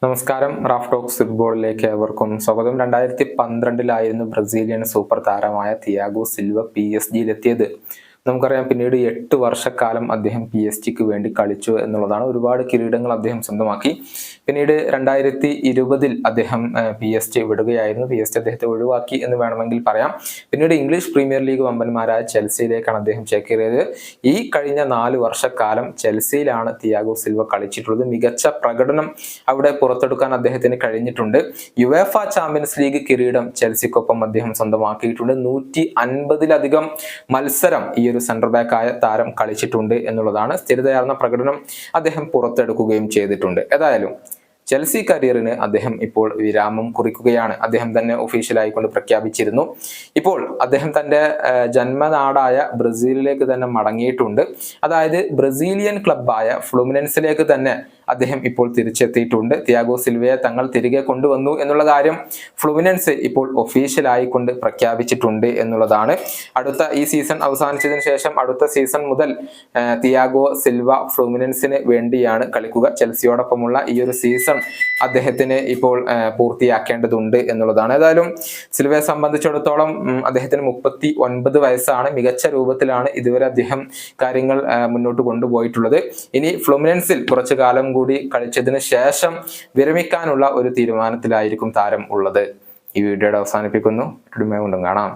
നമസ്കാരം. Raf talks ഫുട്ബോളിലേക്ക് ഏവർക്കും സ്വാഗതം. 2012 ബ്രസീലിയൻ സൂപ്പർ താരമായ തിയാഗോ സിൽവ PSG-യിലെത്തിയത്. നമുക്കറിയാം, പിന്നീട് 8 വർഷക്കാലം അദ്ദേഹം PSG-ക്ക് വേണ്ടി കളിച്ചു എന്നുള്ളതാണ്. ഒരുപാട് കിരീടങ്ങൾ അദ്ദേഹം സ്വന്തമാക്കി. പിന്നീട് 2020 അദ്ദേഹം PSG വിടുകയായിരുന്നു. PSG അദ്ദേഹത്തെ ഒഴിവാക്കി എന്ന് വേണമെങ്കിൽ പറയാം. പിന്നീട് ഇംഗ്ലീഷ് പ്രീമിയർ ലീഗ് വമ്പന്മാരായ ചെൽസിയിലേക്കാണ് അദ്ദേഹം ചേക്കേറിയത്. ഈ കഴിഞ്ഞ 4 വർഷക്കാലം ചെൽസിയിലാണ് തിയാഗോ സിൽവ കളിച്ചിട്ടുള്ളത്. മികച്ച പ്രകടനം അവിടെ പുറത്തെടുക്കാൻ അദ്ദേഹത്തിന് കഴിഞ്ഞിട്ടുണ്ട്. യുവേഫ ചാമ്പ്യൻസ് ലീഗ് കിരീടം ചെൽസിക്കൊപ്പം അദ്ദേഹം സ്വന്തമാക്കിയിട്ടുണ്ട്. 150-ലധികം മത്സരം ഈ ഒരു സെന്റർ ബാക്ക് ആയ താരം കളിച്ചിട്ടുണ്ട് എന്നുള്ളതാണ്. സ്ഥിരതയാർന്ന പ്രകടനം അദ്ദേഹം പുറത്തെടുക്കുകയും ചെയ്തിട്ടുണ്ട്. ഏതായാലും ചെൽസി കരിയറിന് അദ്ദേഹം ഇപ്പോൾ വിരാമം കുറിക്കുകയാണ്. അദ്ദേഹം തന്നെ ഒഫീഷ്യലായിക്കൊണ്ട് പ്രഖ്യാപിച്ചിരുന്നു. ഇപ്പോൾ അദ്ദേഹം തന്റെ ജന്മനാടായ ബ്രസീലിലേക്ക് തന്നെ മടങ്ങിയിട്ടുണ്ട്. അതായത് ബ്രസീലിയൻ ക്ലബായ ഫ്ലൂമിനൻസിലേക്ക് തന്നെ അദ്ദേഹം ഇപ്പോൾ തിരിച്ചെത്തിയിട്ടുണ്ട്. തിയാഗോ സിൽവയെ തങ്ങൾ തിരികെ കൊണ്ടുവന്നു എന്നുള്ള കാര്യം ഫ്ലൂമിനൻസ് ഇപ്പോൾ ഒഫീഷ്യലായിക്കൊണ്ട് പ്രഖ്യാപിച്ചിട്ടുണ്ട് എന്നുള്ളതാണ്. ഈ സീസൺ അവസാനിച്ചതിന് ശേഷം അടുത്ത സീസൺ മുതൽ തിയാഗോ സിൽവ ഫ്ലൂമിനൻസിന് വേണ്ടിയാണ് കളിക്കുക. ചെൽസിയോടൊപ്പമുള്ള ഈ ഒരു സീസൺ അദ്ദേഹത്തിന് ഇപ്പോൾ പൂർത്തിയാക്കേണ്ടതുണ്ട് എന്നുള്ളതാണ്. ഏതായാലും സിൽവയെ സംബന്ധിച്ചിടത്തോളം അദ്ദേഹത്തിന് 39 വയസ്സാണ്. മികച്ച രൂപത്തിലാണ് ഇതുവരെ അദ്ദേഹം കാര്യങ്ങൾ മുന്നോട്ട് കൊണ്ടുപോയിട്ടുള്ളത്. ഇനി ഫ്ലൂമിനൻസിൽ കുറച്ചു കാലം കൂടി കളിച്ചതിന് ശേഷം വിരമിക്കാനുള്ള ഒരു തീരുമാനത്തിലായിരിക്കും താരം ഉള്ളത്. ഈ വീഡിയോയുടെ അവസാനിപ്പിക്കുന്നു. കാണാം.